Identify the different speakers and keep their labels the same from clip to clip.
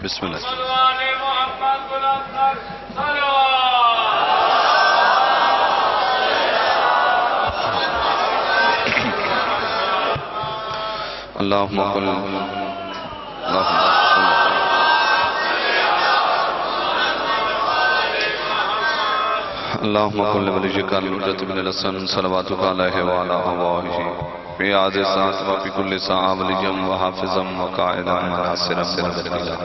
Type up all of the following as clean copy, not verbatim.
Speaker 1: بسم اللہ اللہم قل اللہم قل ولیجک الحجت بن الحسن صلواتک علیہ وعلا آبائہ فی عاد ساعت وفی کل ساعہ ولیم وحافظم وقائدم وناصرم ودلیلہ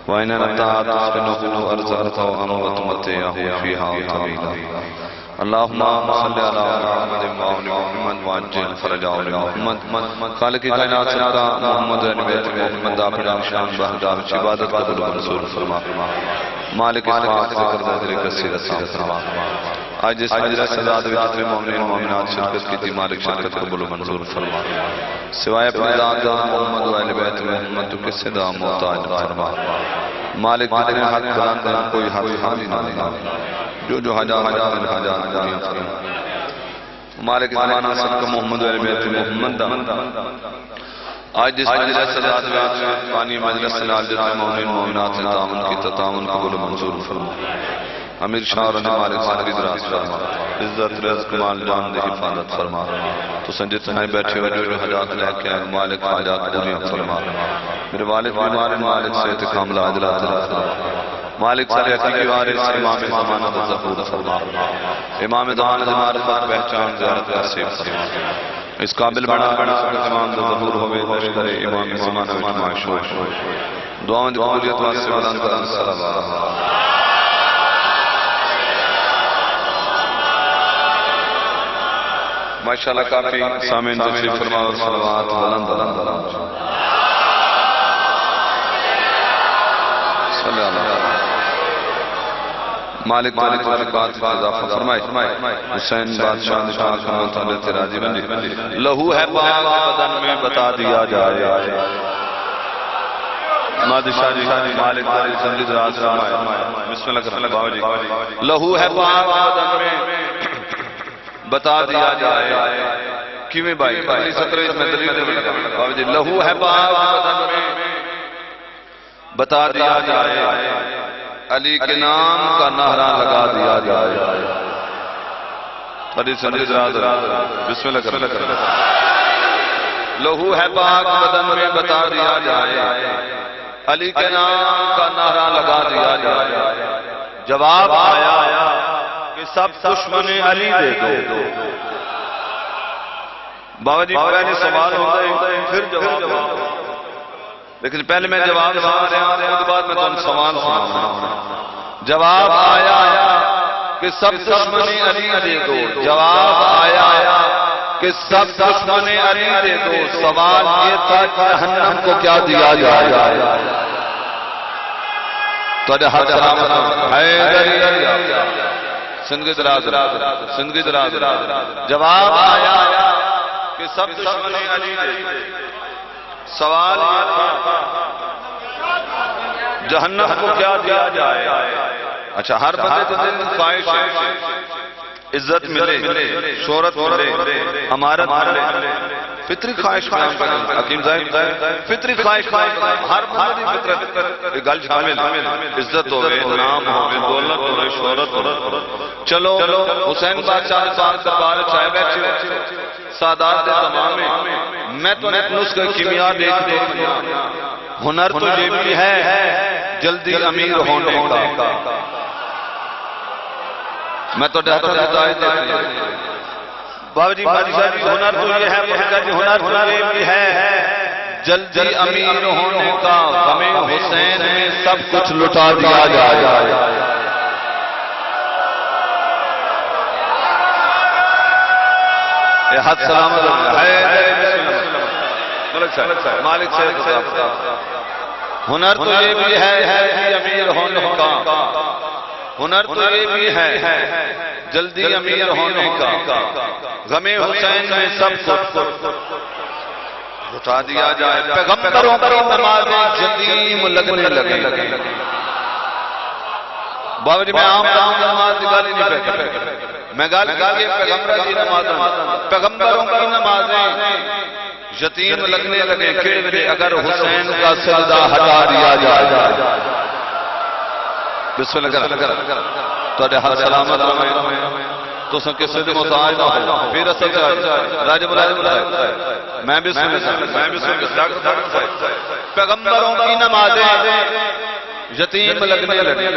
Speaker 1: وَإِنَ نَبْتَعَتْ تُسْفِنُهُ أَرْزَرْتَ وَأَمْوَتْ مَتِّيَهُ فِيهَا طَوِيلًا اللہم صلی علی محمد محمد وعجل فرجہ محمد خالق کائنات صدقہ محمد نبیت محمد دافر نشان بہدار عبادت قبول منصور فرما مالک اسماعت ذکر ذکر کثیر اسام فرما آج اس مجلس سزاد ویدت مومنین مومنات شرکت کی تھی مالک شرکت قبول منصور فرما سوائے اپنے ذات محمد و اہل بیت محمد تو کس سے دا محتاج فرما مالک جتنے حق بلند ہیں کوئی حق خالی نہ دینا جو حجات دنیا فرما مالک زمانہ صدقہ محمد و اہل بیت محمد دا آج جس مجلس سزاد ویدت پانی مجلس سلاجت مومنین مومنات سے تعاون کی تطاون قبول منصور فرما امیر شاہ رنی مالک خانگی دراز فرما عزت رزق مال جان دے حفاظت فرما تو سنجت ہیں بیٹھے ہوئے جو حجات لے کے مالک حاجات دنیا فرما میرے والد بیمار مالک صحت کاملہ عدلات فرما مالک صلی حقیقی وارث امام زمانہ ظہور فرما امام زمانہ معرفت پہچان زیارت نصیب فرما اس قابل بڑا امام ظہور ہوئے لشکر امام زمانہ اجماع شوش دعاؤں قبولیت واسطے بلند کرن صلی اللہ ماشاءاللہ کافی سامین تشریف فرما اور صلوات بلند صلی اللہ مالک بات کا اضافہ فرمائے حسین بادشاہ نشاہ کمال تعالیٰ تراجی بندی لہو ہے پاک بدن میں بتا دیا جائے مادشاہ جی مالک داری سنجد راز فرمائے بسم اللہ کرنے بابا جی لہو ہے پاک بدن میں بتا دیا جائے کیویں بھائی پہلی سترہ اس میں دلیل بابا جی لہو ہے پاک بدن میں بتا دیا جائے علی کے نام کا نہرہ لگا دیا جائے پہلی سنجد راز بسم اللہ کرنے لہو ہے پاک بدن میں بتا دیا جائے علی کے نام کا نہرہ لگا دیا جائے جواب آیا کہ سب دشمن علی دے دو بابا جی پہلے سوال ہوتا ہے پھر جواب لیکن پہلے میں جواب سنا رہا ہوں اس بعد میں تم سوال سنا جواب آیا کہ سب دشمن علی دے دو جواب آیا کہ سب دشمن علی دے دو سوال یہ تھا کہ جہنم کو کیا دیا جائے تو حق سلامت حیدری سنگی دراز جواب آیا کہ سب دشمن علی دے سوال یہ تھا جہنم کو کیا دیا جائے اچھا ہر بندے تو دل خواہش ہے عزت ملے شہرت ملے امارت ملے فطری خواہش حکیم زاہد فطری خواہش ہر بندے فطرت گل شامل عزت ہوئے نام ہوئے دولت ہوئے شہرت ہوئے چلو حسین بادشاہ پاک دربار چاہے بیٹھے سادات تمام میں تو نسخہ کیمیا دیکھ ہنر تو یہ بھی ہے جلدی امیر ہونے کا میں تو ڈاکٹر ہدایت دیکھ بابا جی بادشاہ جی ہنر تو یہ ہے ہنر تو یہ بھی ہے جلدی امیر ہونے کا غم حسین میں سب کچھ لٹا دیا جائے یہ حد سلامت ہے مالک سے ہنر تو یہ بھی ہے امیر ہونے کا ہنر تو یہ بھی ہے جلدی امیر ہونے کا غم حسین میں سب کچھ لٹا دیا جائے پیغمبروں کی نمازیں جدیم لگنے لگے بابا جی میں عام نماز نکالی نہیں پہتے میں گال پیغمبروں کی نمازیں یتیم لگنے لگے کہ اگر حسین کا سجدہ ہٹا دیا جائے بسم اللہ تو ہر سلامت رہے تو سن کسی دے محتاج نہ ہو پھر اصل جائے راج بلائے میں بھی سن پیغمبروں کی نمازیں یتیم لگنے لگے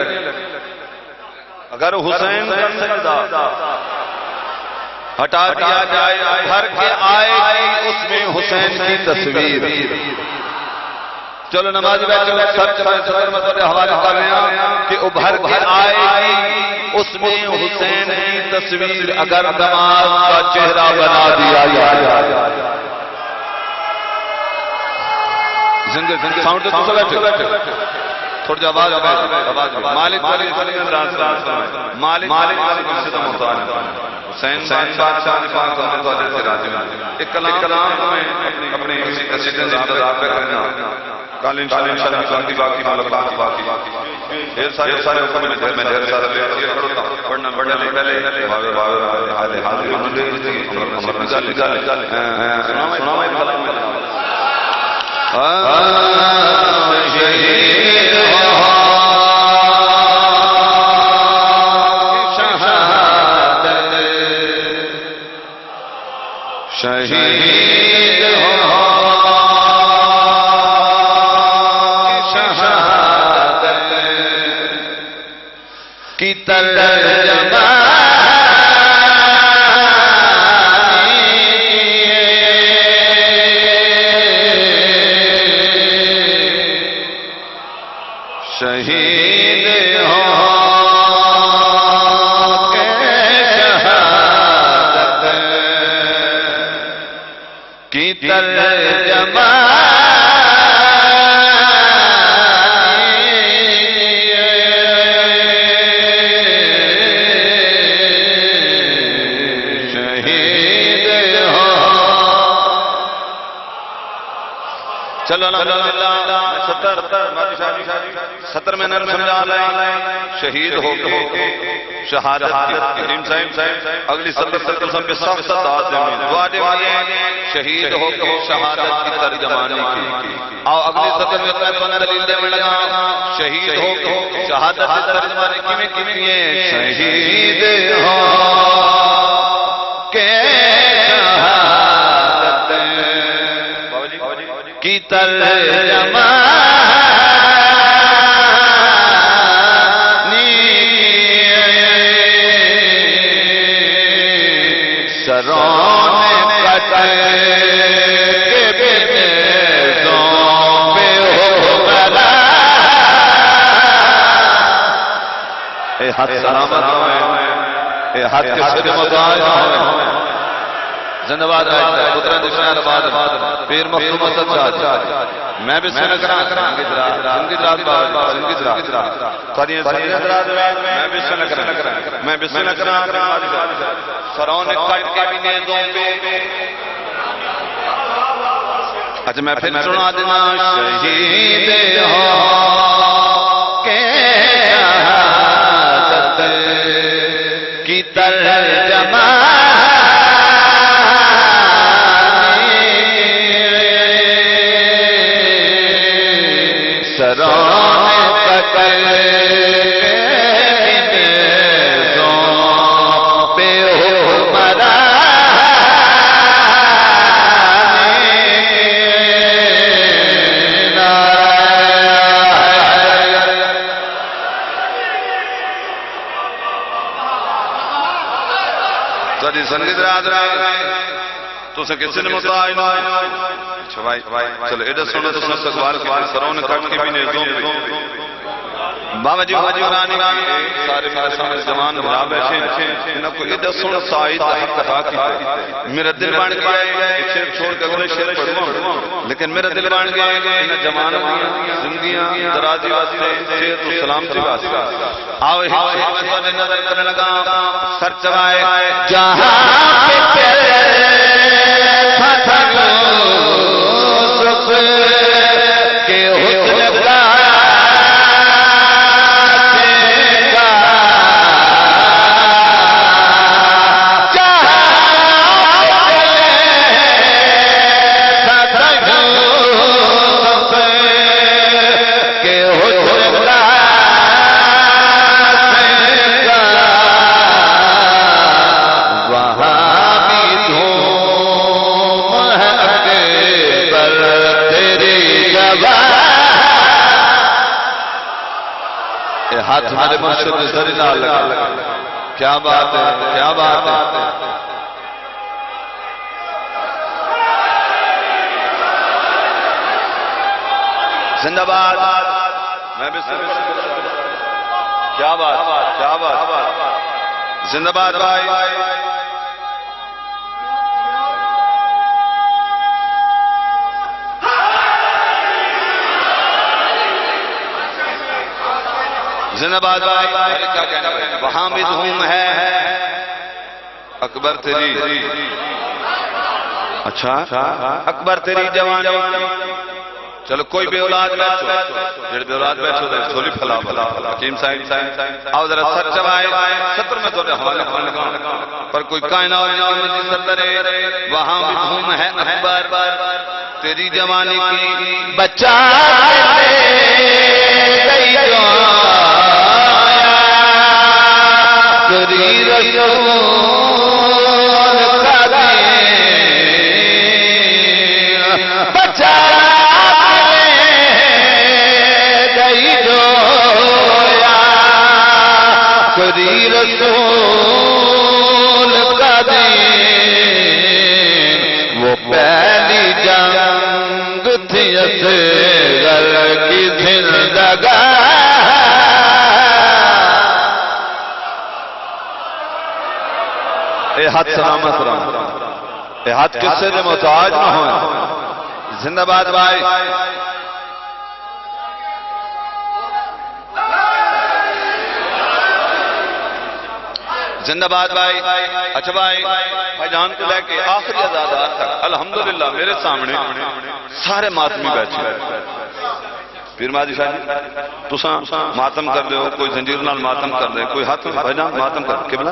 Speaker 1: اگر حسین کا سجدہ ہٹا دیا جائے بھر کے آئے گی اس میں حسین کی تصویر چلو نمازی بیٹھے سر میں حوالے کر رہے ہیں کہ ابھر کے آئے گی اس میں حسین کی تصویر اگر نماز کا چہرہ بنا دیا جائے زندگی ساؤنڈ تو بیٹھے تھوڑی جی آواز مالک حسین بادشاہ پاک اللہ سے راضی ہوں ایک کلام میں اپنے کسی قصیدے سے انتظار کر رہے ہیں کل انشاءاللہ باقی باقی ڈھیر سارے حکم میں ڈھیر سارے پڑھنا پہلے شہید شہادت کی ترجمہ شہید کی ترجمہ شہید ہو چلو ستر میں نرم سمجھا لائیں شہید ہو شہادت اگلی ستر پہ سخت دعا دے شہید ہو شہادت کی ترجمانی کی آؤ اگلی سطر میں میں دلیل دے میں لگا شہید ہو شہادت کی ترجمانی کی میں شہید ہو کہ شہادت کی ترجمانی سرون کٹے ہاتھ سلامت ہوئے ہاتھ کے سر مدعا ہوئے زندہ باد آئے قدرت شہر آباد پیر مخدوم صاحب میں بھی سنگ کرا زندگی درات میں بھی سنگ کرا سروں نے کٹ کے بھی نیزوں پہ اچھا میں پھر سنا دینا شہید ہو کہ شہادت کی ترجمہ سرون کٹے سنگیت رات تو سے کسی نے مطاعن چلو ایڈا سنو تو سنو سکوار کی سرون کٹ کے بھی نیزوں پہ بابا جی ورانی سارے میرے سامنے زمان بھرا بیٹھے انہوں کو ایڈا سنو سائی تحق کہا کی میرا دل بان گیا ایک شیر چھوڑ کے اگلے شیر پڑھوں لیکن میرا دل بان گیا انہیں جمان زندگیاں درازی واسطے شیر تو سلامتی واسطے آؤ ہی نظر کرنے لگا سر چوائے جہاں پہ کے حسن کا ہاتھ میرے مرشد سری نال لگا کیا بات ہے کیا بات ہے زندہ باد میں بھی کیا بات کیا بات زندہ باد بھائی زندہ باد بھائی کیا کہنا وہاں بھی دھوم ہے اکبر تیری اچھا اکبر تیری جوانی چلو کوئی بے اولاد بیٹھو جڑ بے اولاد بیٹھو دے چھولی پھلا بھلا حکیم صاحب آؤ ذرا سچ چوائے ستر میں تو حوالے کرنے لگا پر کوئی کائنات نہیں ستر وہاں بھی دھوم ہے اکبر تیری جوانی کی بچہ گئی تیری رسول کا دین بچہ رسول کا دین وہ پہلی جنگ تھی اصغر کی زندگی اے ہاتھ سلامت رہا اے ہاتھ کس سے دے محتاج نہ ہوئے زندہ باد بھائی زندہ باد بھائی اچھا بھائی جان کو لے کے آخری عزادات تک الحمدللہ میرے سامنے سارے ماتمی بیٹھے پیر مہدی شاہ جی تساں ماتم کر دے ہو کوئی زنجیر نال ماتم کر دے کوئی ہاتھ بھائی جان ماتم کر قبلہ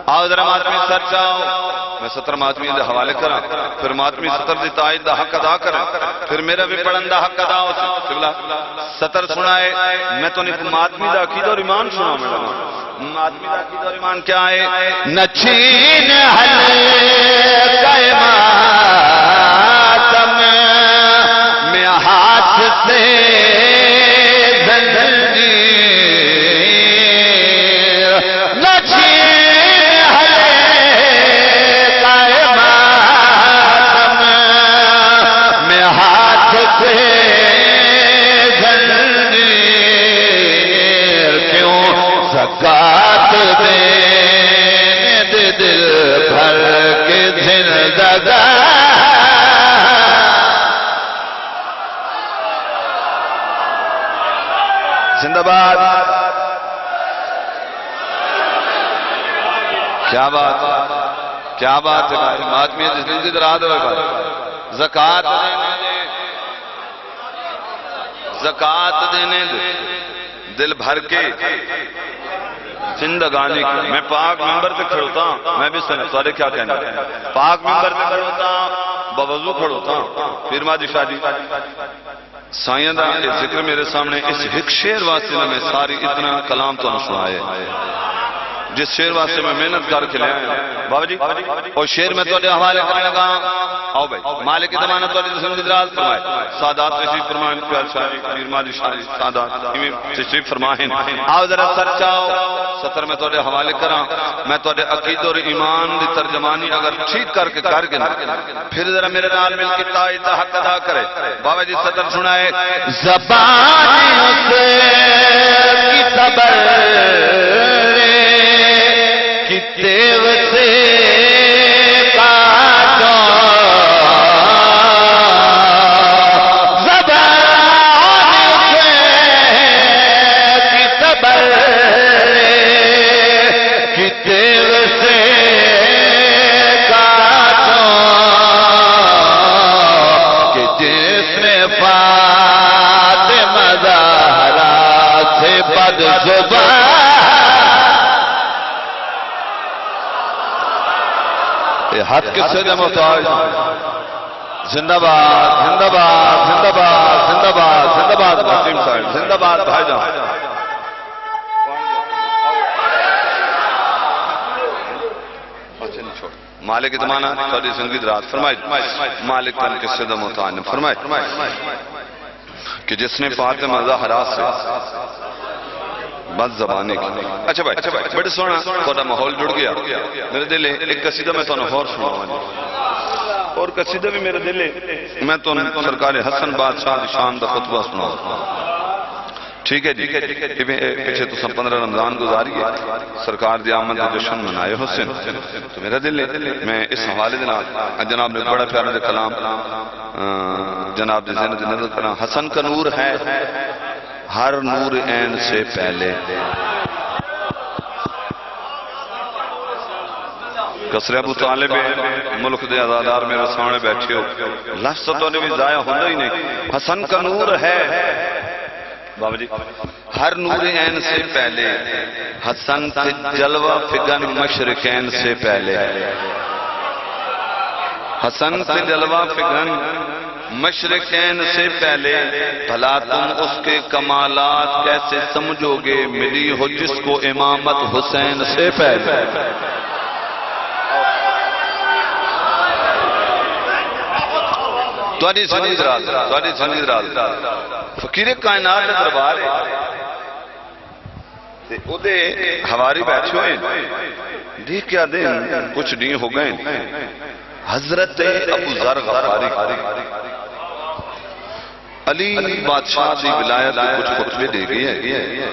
Speaker 1: آؤ ذرا ماتمی سر چاہو میں ستر ماتمی دے حوالے کرا پھر ماتمی ستر دی تائید دا حق ادا کرا پھر میرا بھی پڑھن دا حق ادا ہو قبلہ ستر سنائے میں تو نہیں ماتمی دا عقیدہ اور ایمان سنا میں ماتمی دا عقیدہ اور ایمان کیا ہے نچین حلقہ ماتم میں ہاتھ سے زکات دے دل بھر کے زندگی زندہ باد کیا بات کیا بات ہے بھائی ماتمی زندگی درا دو زکات زکات دینے دے دل بھر کے زندگانی کی میں پاک ممبر پہ کھڑوتا ہوں میں بھی سنے سارے کیا کہنا پاک ممبر پہ کھڑوتا ہوں بوضو کھڑوتا ہوں پیر مہدی شاہ جی سائیں دا ذکر میرے سامنے اس ایک شعر واسطے میں ساری اتنا کلام تو سنائے جس شعر واسطے میں محنت کر کے لے بابا جی اور شعر میں تو حوالے کرنے لگا آؤ بھائی مالک ضمانت والی زندگی دراز فرمائے سادات تشریف فرمائیں پیار شاہ پیر مہدی شاہ سادات تشریف فرمائیں آؤ ذرا سر چاہو ستر میں تو حوالے کراں میں تو عقید اور ایمان دی ترجمانی اگر ٹھیک کر کے پھر ذرا میرے نال مل کے تائید حق ادا کرے بابا جی ستر سنائے زبان سے کی صبر کی تیو سے کاٹو ہاتھ کس سے دے محتاج زندہ باد زندہ باد زندہ باد زندہ باد زندہ باد حکیم صاحب زندہ باد بھائی جان مالک اتمانہ تھوڑی زندگی درات فرمائے مالک تن کس سے دے محتاج نے فرمائے کہ جس نے فاطمہ زہرا سے بات زبانی کی. اچھا بھائی بڑے سونا تھوڑا ماحول جڑ گیا میرے دل ایک قصیدہ میں تو اور سناؤں اور قصیدہ بھی میرے دل میں تو سرکار حسن بادشاہ دی شان دا خطبہ سناؤں. ٹھیک ہے جی پیچھے تو سن 15 رمضان گزاری ہے سرکار دی آمد دا جشن منائے حسن تو میرا دل میں اس حوالے دینا جناب نے بڑا پیارا دے کلام جناب دی زینت نظر کرنا. حسن کا نور ہے ہر نور عین سے پہلے کسر ابو طالب ملک دے ازادار میرے سامنے بیٹھے ہو لفظ تو نے بھی ضائع ہونا ہی نہیں. حسن کا نور ہے بابا جی ہر نور عین سے پہلے حسن سے جلوہ فگن مشرقین سے پہلے حسن سے جلوہ فگن مشرقین سے پہلے بھلا تم اس کے کمالات کیسے سمجھو گے ملی ہو جس کو امامت حسین سے پہلے. تواڈی سمجھ رات فقیر کائنات دے دربار تے او دے حواری بیٹھے ہوئے دیکھ کیا دن کچھ نہیں ہو گئے حضرت ابو ذر غفاری علی بادشاہ دی ولایت دے کچھ خطبے دے گئے ہیں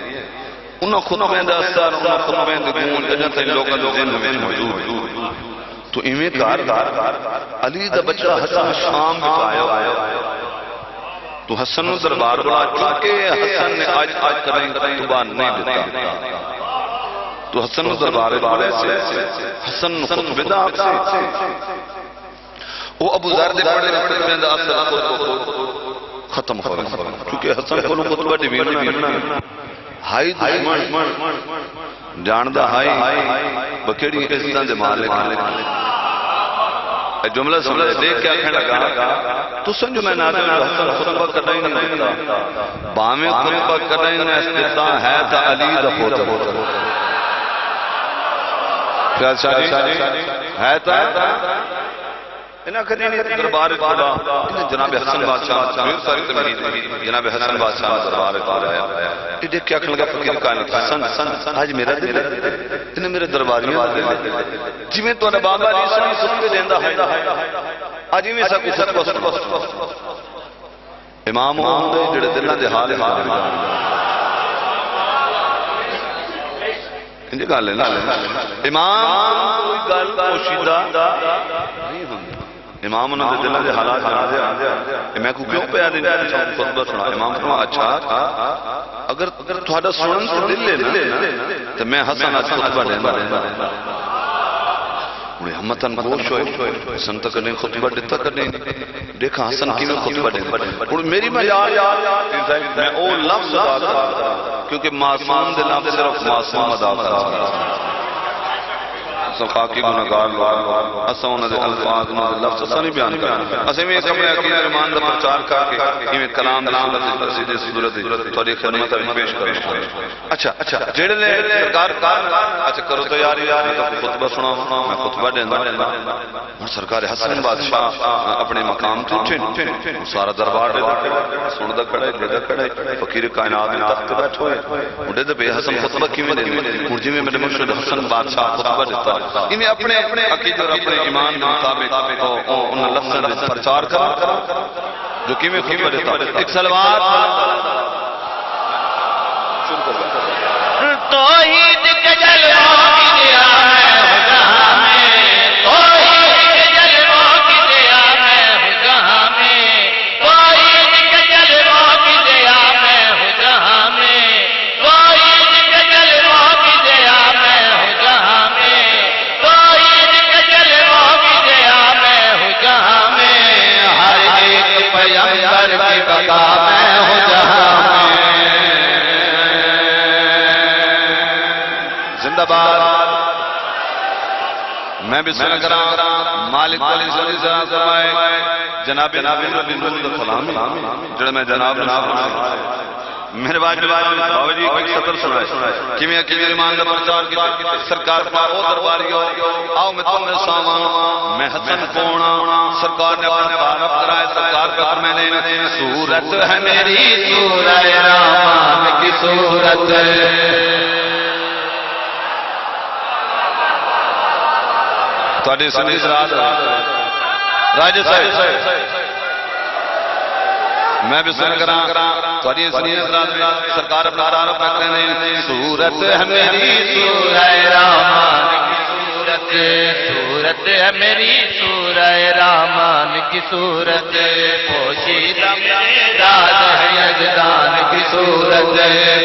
Speaker 1: انہاں خطبے دا اثر انہاں خطبے دے گون اجاں تے لوکاں دے ذہن وچ موجود تو ایویں کار علی دا بچہ حسن شام بتایا تو حسن نو دربار بلا چونکہ حسن نے آج کریں خطبہ نہیں دیتا تو حسن نو دربار بلا سے حسن خطبے دا آپ سے وہ ابو ذر دے پڑھنے دا اثر ختم ہو رہا کیونکہ حسن کو خطبہ ڈیوینا ہائی دشمن جاندہ ہائی بکیڑی عزتاں دے مالک جملہ سمجھے دیکھ کیا کہنے لگا تو سنجو میں نادر حسن خطبہ کٹائی نہیں دیتا باہمیں خطبہ کٹائی نہیں استتا ہے تا علی دا خطبہ پیاد شاہی ہے تا انہاں کہتے ہیں دربار خدا جناب حسن بادشاہ جناب حسن بادشاہ دربار خدا ہے یہ دیکھ کیا کہنے لگا فقیر کائنات حسن آج میرا دل ہے انہیں میرے درباریاں جی میں تو نے بابا علی سنی خطبے دیندہ ہے آج ہی میں سا کچھ سکو امام ہوندے جڑے دلہ دے حال انجھے گا لینا امام کوئی گل پوشیدہ نہیں ہوندے امام انہوں نے دلہ دے حالات جنا دیا میں کو کیوں پہ دیں خطبہ سنا امام فرما اچھا اگر تھوڑا سنن سے دل لینا تو میں حسن آج خطبہ دینا انہیں ہمتاً گوش ہوئے سنتا کرنے خطبہ دیتا کرنے دیکھا حسن کی میں خطبہ دینا انہیں میری مجال میں او لفظ ادا کرتا کیونکہ معصوم دے لفظ صرف معصوم ادا کرتا خاکی گناہگار اساں انہاں دے الفاظ انہاں دے لفظ اساں نہیں بیان کرنا اساں میں اپنے عقیدہ ایمان دا پرچار کر کے ایویں کلام دی صورت سیدھی صورت تہاڈی خدمت وچ پیش کرنا اچھا جڑے نے سرکار اچھا کرو تو یار خطبہ سناؤ میں خطبہ دیندا ہن سرکار حسن بادشاہ اپنے مقام تے اٹھے سارا دربار سندا کھڑا ہے فقیر کائنات دے تخت تے بیٹھے ہوئے اونڈے تے بے حسن خطبہ کیویں دیندے ہن جویں میرے مرشد حسن بادشاہ خطبہ دیتا انہیں اپنے عقیدہ اور اپنے ایمان کے مطابق انہیں لفظ سے پرچار کرا جو کہ میں خطبہ دیتا ایک سلوات
Speaker 2: توحید کے جلووں کی دیا ہے جہاں میں توحید کے جلووں کی دیا ہے جہاں میں توحید کے جلووں کی دیا ہے جہاں میں توحید کے جلووں کی دیا ہے جہاں میں توحید کے جلووں کی دیا ہے جہاں میں ہر ایک پیغمبر کی بقا میں ہوں جہاں
Speaker 1: میں بھی سن کرا مالک علی صلی اللہ علیہ وسلم جناب نور دا سلام جڑا میں جناب میرے بابا جی کوئی سطر سنائے کیمیا ایمان کا پرچار کی سرکار پار او درباری آؤ میں تم نے ساما میں حسن کونا سرکار نے اپنا تعارف کرائے سرکار کا میں نے صورت ہے میری سورہ رحمان کی صورت تھوڑی سنیس رات راجہ صاحب میں بھی سن کرا تھوڑی سنیس رات میں سرکار اپنا تعارف کرنے صورت ہے میری سورہ رحمان کی صورت صورت ہے میری سورہ رحمان کی صورت پوشیدہ میرے راز ہے یزدان کی صورت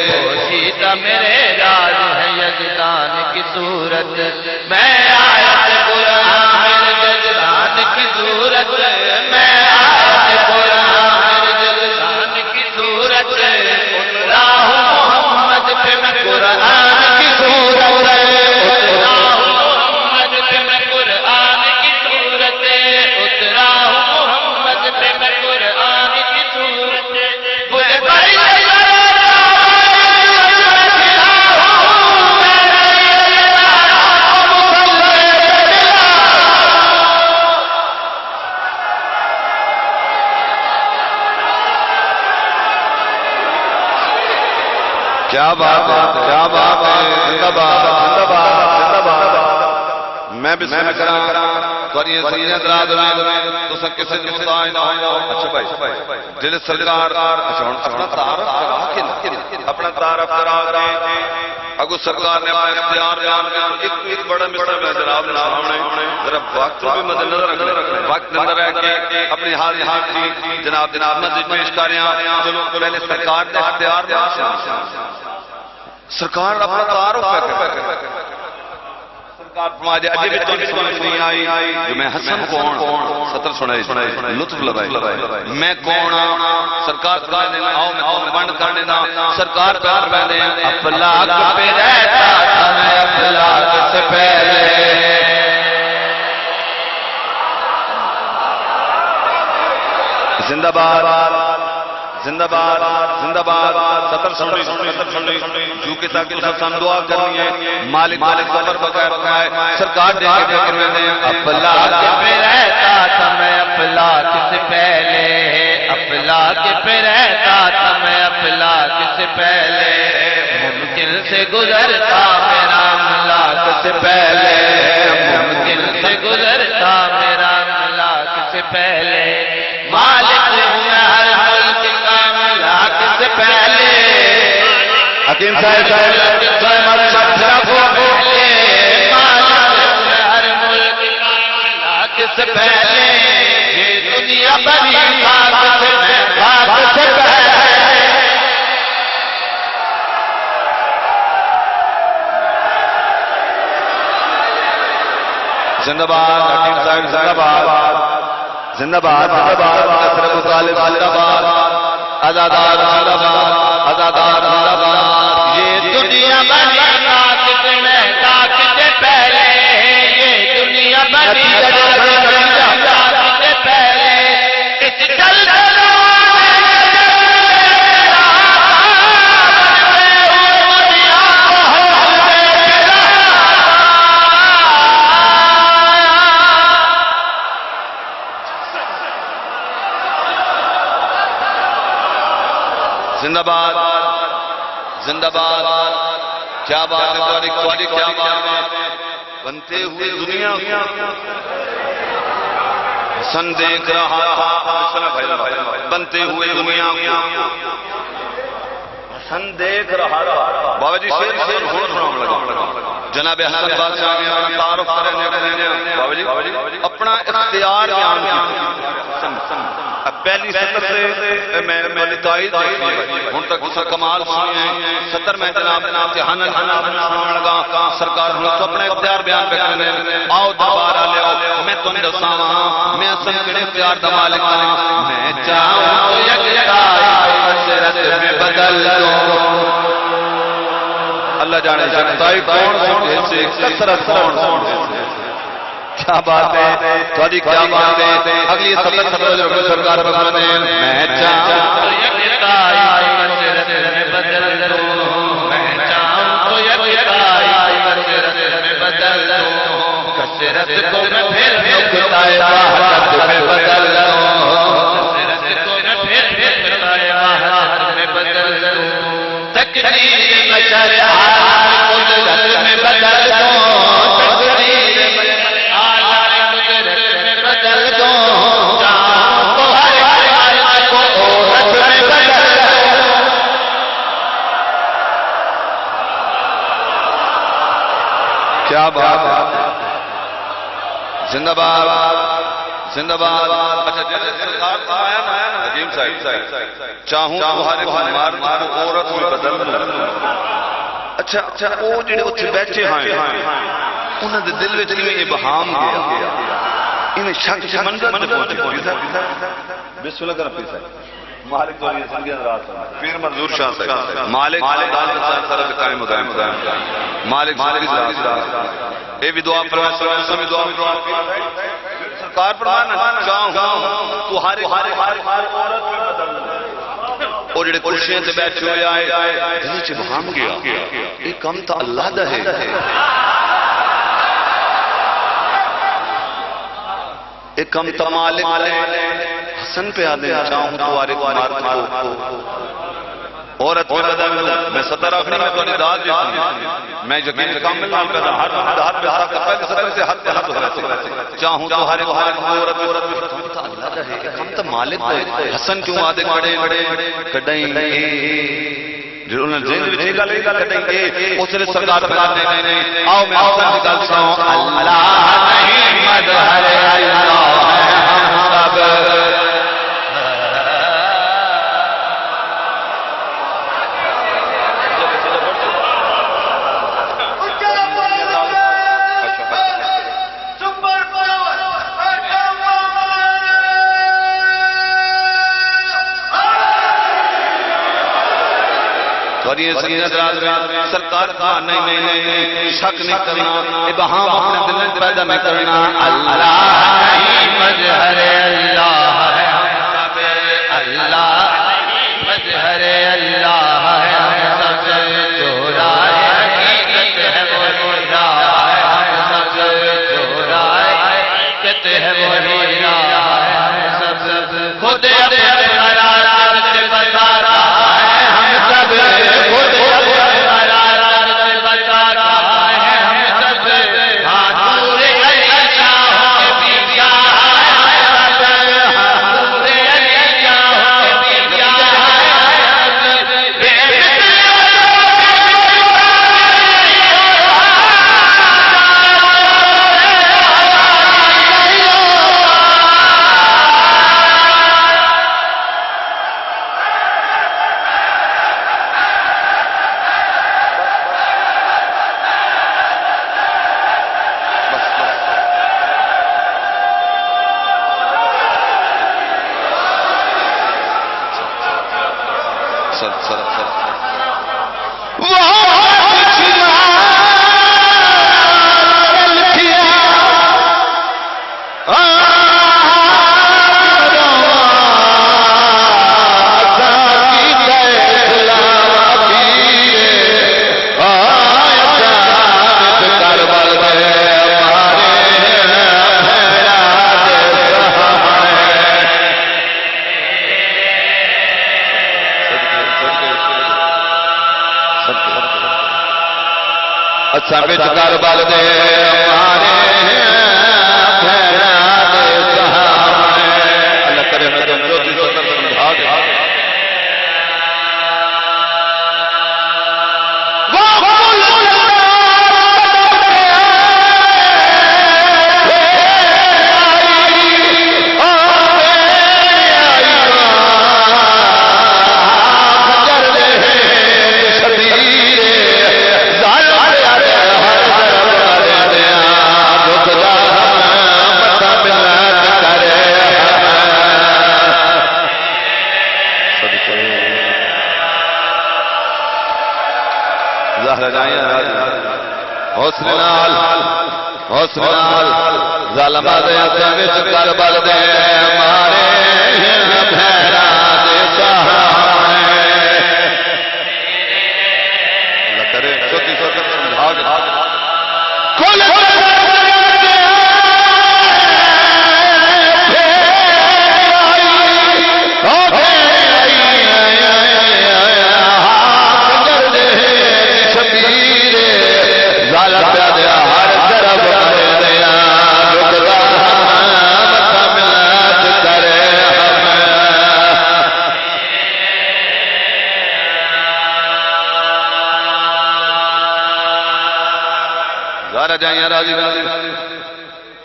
Speaker 1: پوشیدہ میرے راز ہے یزدان کی صورت میں آیت قرآن یزدان کی صورت میں آیت قرآن یزدان کی صورت راہ محمد پہ میں قرآن کی صورت کیا بات ہے کیا بات ہے زندہ باد میں بھی سن کرا تھوڑی سنیت رات میں تو سب کسی جو مطاعی نہ ہو اچھا بھائی جل سرکار اپنا تعارف کرا اگو سرکار نے اپنا اختیار بیان کیا ایک بڑا مصر میں جناب نے سامنے ذرا وقت بھی مد نظر رکھنے وقت نظر ہے کہ اپنی حال کی جناب نظر پیش کریاں چلو پہلے سرکار نے اختیار بیان سرکار اپنا تعارف کر سرکار فرمایا اجے بھی تو سمجھ نہیں آئی کہ میں حسن کون سطر سنائے لطف لگائے میں کون سرکار فرماتے ہیں آؤ میں تمہیں بند کرنے دا سرکار پیار پہنے ہیں افلاک پہ رہتا تھا میں افلاک سے پہلے زندہ باد زندہ باد زندہ باد سطر سنی جو کہ تاکہ سب دعا کرنی ہے مالک ظفر بغیر فرمائے سرکار دے کے فکر میں دیں افلاک پہ رہتا تھا میں افلاک سے پہلے افلاک پہ رہتا تھا میں افلاک سے پہلے ممکن سے گزرتا میرا املاک سے پہلے ممکن سے گزرتا میرا املاک سے پہلے مالک ہوں میں ہر ملک کا ملاک سے پہلے حکیم صاحب مالک ہوں میں ہر ملک کا ملاک سے پہلے یہ دنیا بنی خاک سے میں خاک سے پہلے زندہ باد حکیم صاحب زندہ باد زندہ باد زندہ باد نصر مطالب زندہ باد ازادار زندہ باد ازادار زندہ باد یہ دنیا بنی خاک سے میں خاک سے پہلے یہ دنیا بنی خاک سے پہلے اس چل زندہ باد زندہ باد کیا بات ہے تمہاری کیا بات ہے بنتے ہوئے دنیا حسن دیکھ رہا تھا بنتے ہوئے دنیا حسن دیکھ رہا تھا بابا جی شیر گھوڑ سناؤں لگا جناب حسن بادشاہ نے تعارف کرنے بابا جی اپنا اختیار بیان کیا اب پہلی سطر سے میں تائید ہوں تک اس کمال سنی ہے سطر میں جناب کہ ہنن سنان لگا سرکار ہوں تو اپنے اختیار بیان پہ کرنے آؤ دوبارہ لے آؤ میں تم دساں میں اصل کے اختیار دا مالک میں چاہوں تو یکتائی مشرت میں بدل دوں اللہ جانے یکتائی کون سنجھے سے کثرت کون سنجھے کیا بات ہے تھوڑی کیا بات ہے اگلی سطر سطر جو سرکار بکھانے میں چاہوں تو یکتائی مشرت میں
Speaker 2: نصرت کو میں پھر نقطۂ وحدت میں بدل دوں نصرت کو میں پھر نقطۂ وحدت میں بدل دوں تقدیر بشر عالم قدرت میں بدل دوں تقدیر بشر عالم قدرت میں بدل دوں چاہوں تو ہر حالت کو عورت میں بدل دوں
Speaker 1: کیا بات ہے زندہ باد زندہ باد اچھا جیسے سرکار کا آیا نا حکیم صاحب چاہوں تو ہر مار کو عورت میں بدل دوں اچھا وہ جڑے اتنے بیٹھے ہیں انہوں نے دل میں میں ابہام گیا انہیں شک سمندر میں پہنچے بسم اللہ کرنا پیر صاحب مالک تو یہ سنگین راز پیر منظور شاہ صاحب مالک طرف قائم و دائم مالک راز اے بھی دعا پر سمی دعا سرکار پر مانا چاہوں تو ہر عورت میں بدل اور جڑے کرسیاں تے بیٹھے ہوئے آئے دل چ بہام گیا یہ کم تو اللہ دا ہے ایک کم تو مالک حسن پہ آدھے چاہوں تو آرے کو عورت میں بدل دوں میں سطر آخری میں تو داد دیتی میں یقین کامل نام کر رہا ہر پہ حق پہلے سطر سے حد پہ حد چاہوں تو ہر عورت میں کم تو اللہ دا ہے کم تو مالک دا ہے حسن کیوں آدھے کڑیں جو انہوں نے ذہن بھی نہیں گلے کٹیں گے اس نے سرکار پر نہیں آؤ میں حسن کی گل سنوں اللہ نہیں مظہر اللہ ہے ہم سب اور یہ سرکار کا نہیں شک نہیں کرنا ابہام اپنے دل میں پیدا نہیں کرنا اللہ نہیں مظہر اللہ ہے ہم سب اللہ نہیں مظہر اللہ ہے ہم سب جو رائے حقیقت ہے وہی راہ ہے ہم سب جو رائے حقیقت ہے وہی راہ ہے ہم سب خود اپنے قرار سے بتا رہا ہے ہم سب خود اپنے قرار سے بتا رہا ہے ہم سب حضور علیشاہوں کے پیچھا ہے ہم سب حضور علیشاہوں کے پیچھا ہے ہم اچھا بچ کر بل دے ہمارے اللہ کرے میں تو جو چیز سمجھا دے حسن نال ظالم دے وچ کر بل دے مارے بھیڑا دے سہارے اللہ کرے چھوٹی چھوٹی بھاگ کھول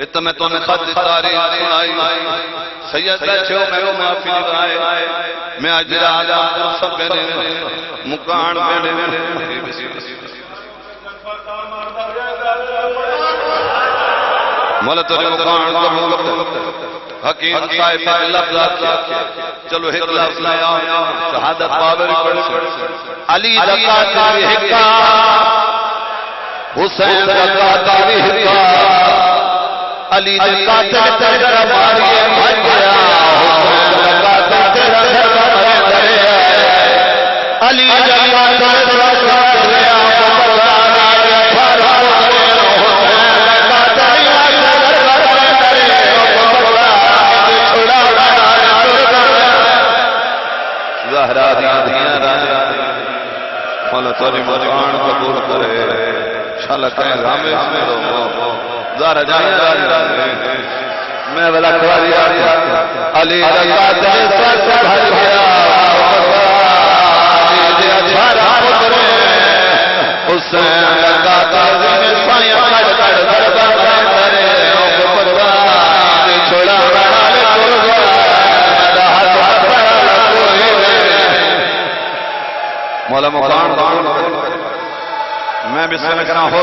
Speaker 1: اتنا میں تو نے خط تاریخ سنائی سید بیٹھے ہو میں معافی لگائے میں آج راجہ سب پہنے مکان پہنے مولا تیرے مکان قبول حکیم صاحب نے لفظات کیا چلو ایک لفظ لیا شہادت پاور پڑھ علی دکاتا بھی حکا حسین دکاتا بھی حکا علی دکاتا تیرا ماری بھر گیا حسین دکاتا تیرا گھر بھر گیا علی دکاتا تیرا گھر گیا مولا تیری مکان قبول کرے شاءاللہ کہیں غامے میں رو زارہ جائیں میں بلا کواری علی رضا دل سر بھر گیا علی اجھارا پترے حسین لگا تازین سائیاں کڑ کڑ گھر بر کرے پروانی چھوڑا رہا مولا مکان میں بسم اللہ کرنا ہو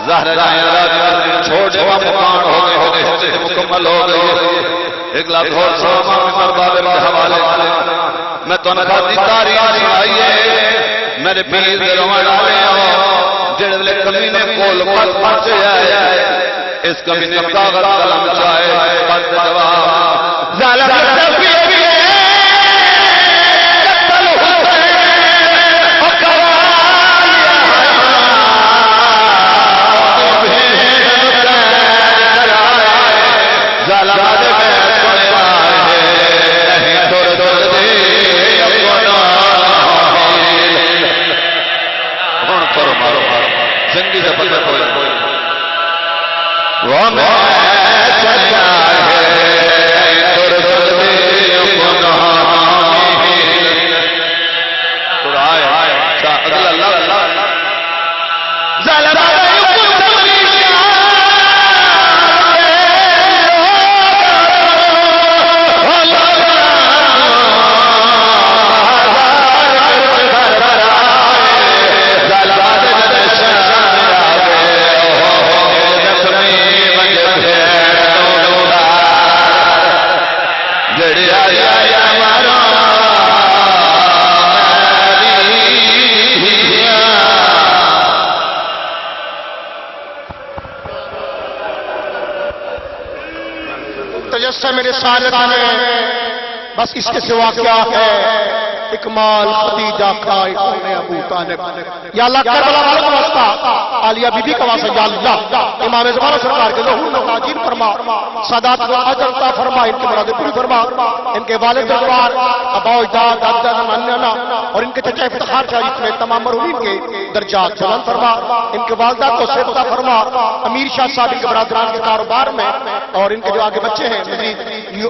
Speaker 1: زہر جائیں راجہ چھوٹے وہ مکان ہو گئے مکمل ہو گئے ایک لاکھ اور سامان مرباب کے حوالے میں تو نکاتی تاریخ سنائیے میرے پیر دے روان آئے جڑے کمینے کول پت پچے آئے اس کمینے کاغذ قلم چاہے پت جواب ظالم تفیہ زندگی سے پتہ کوئی وہ میں چلا ہے تر دے گناہ تھوڑا آئے اللہ ظالم
Speaker 3: تجسم میرے سالتہ میں بس اس کے سوا کیا ہے اکمال خدیجہ خائف ابو طالب یا اللہ کربلا والوں کا واسطہ عالیہ بی بی کا واسطہ یا اللہ امام زمانہ سرکار کے ظہور میں تاجیر فرما سادات کو اجر عطا فرما ان کے مراد پوری فرما ان کے والد دربار ابا و اجداد دادا نانا اور ان کے چچا افتخار شاہد میں تمام مرحومین کے درجات بلند فرما ان کے والدہ کو صحت عطا فرما امیر شاہ صاحب ان کے برادران کے کاروبار میں اور ان کے جو آگے بچے ہیں مزید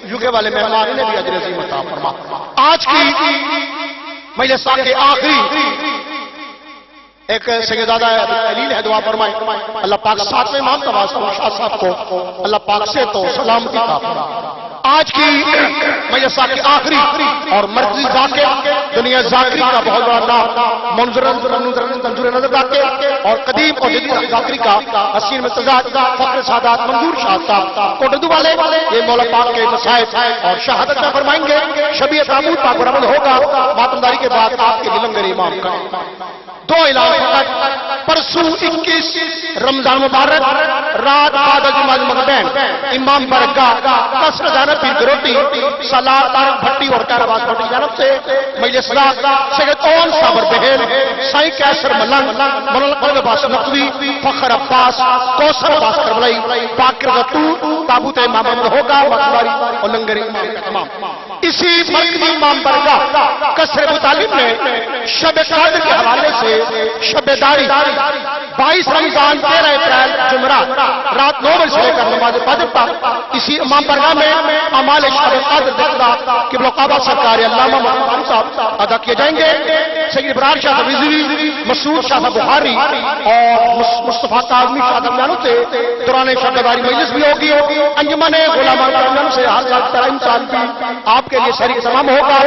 Speaker 3: یوگے والے مہمان انہیں بھی اجر عظیم عطا فرما آج کی مجلس کے آخری ایک سیدزادہ علیل ہے دعا فرمائے اللہ پاک ساتھ میں امام تواز شاہ صاحب کو اللہ پاک سے تو سلامتی کا آج کی مجلس کے آخری اور مرکزی ذاکر دنیا ذاکری کا بہت بڑا نام منظر نظر ذاکر اور قدیم اور جدید ذاکری کا حسین متضاد فخر سادات منظور شاہ صاحب کوٹدو والے یہ مولا پاک کے مسائب اور شہادت میں فرمائیں گے شبیہ تعمود پاک برآمد ہوگا ماتمداری کے بعد آپ کے دلنگر امام کا دو اعلان فقط پرسوں 21 رمضان مبارک رات بعد جمعہ مغربین امام برگاہ قصر زینب پیر گروٹی سالار طارق بھٹی اور کیر عباس بھٹی جانب سے مجلس سید اون صابر بہل سائیں کیسر ملنگ ملنگ عباس نقوی فخر عباس کوثر عباس کربلائی باقر غطور تابوت امام احمد ہوگا مقباری اور لنگر امام کا تمام اسی مرکزی امام برگاہ قصر ابو طالب میں شب قدر کے حوالے سے شب داری 22 رمضان 13 اپریل جمعرات رات 9 بجے سے لے کر نماز فجر تک اسی امام برگاہ میں اعمال شب قدر ذکرہ قبلہ کعبہ سرکار علامہ محمد صاحب ادا کیے جائیں گے. سید ابراہیم شاہ صاحب رضوی، مسعود شاہ صاحب بخاری اور مصطفیٰ کاظمی شاہ صاحب جانو سے دوران شب داری مجلس بھی ہوگی. انجمن غلامان کرام سے ہر طرح انسان بھی آپ کے لیے شریک تمام ہوگا.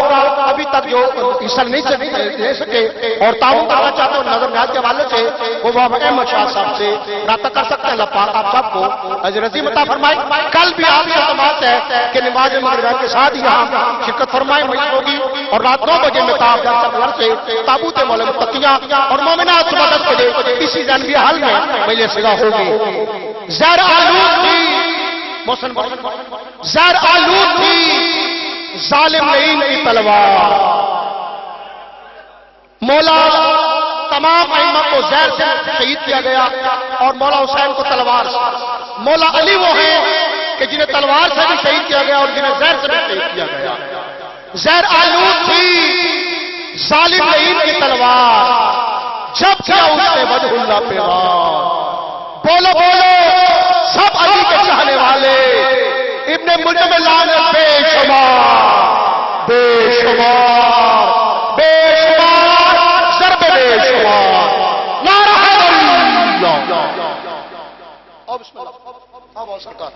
Speaker 3: ابھی تک جو حصہ نہیں لے سکے اور تعاون کرنا چاہتے ہیں نظر نیاز کے حوالے سے وہ بابا احمد شاہ صاحب سے رابطہ کر سکتے ہیں. اللہ پاک آپ سب کو اجر عظیم عطا فرمائے. کل بھی آپ سے سماعت ہے کہ نماز مغرب کے ساتھ یہاں شرکت فرمائے مجلس ہوگی اور رات 9 بجے میں سے تابوت مولا متقیہ اور مومنات صبح 10 بجے اسی جانبی حال میں مجلس صدا ہوگی. زہر آلود تھی محسن زہر آلود تھی ظالم لعین کی تلوار. مولا تمام ائمہ کو زہر سے شہید کیا گیا اور مولا حسین کو تلوار سے. مولا علی وہ ہیں کہ جنہیں تلوار سے بھی شہید کیا گیا اور جنہیں زہر سے بھی شہید کیا گیا. زہر آلود تھی ظالم لعین کی تلوار جب کیا اس نے وجہ اللہ پہ وار. بولو بولو سب علی کے چاہنے والے ابن ملجم لعنت بے شمار بے شمار بے شمار ضرب بے شمار. نعرہ اللہ. اب بسم اللہ اب سرکار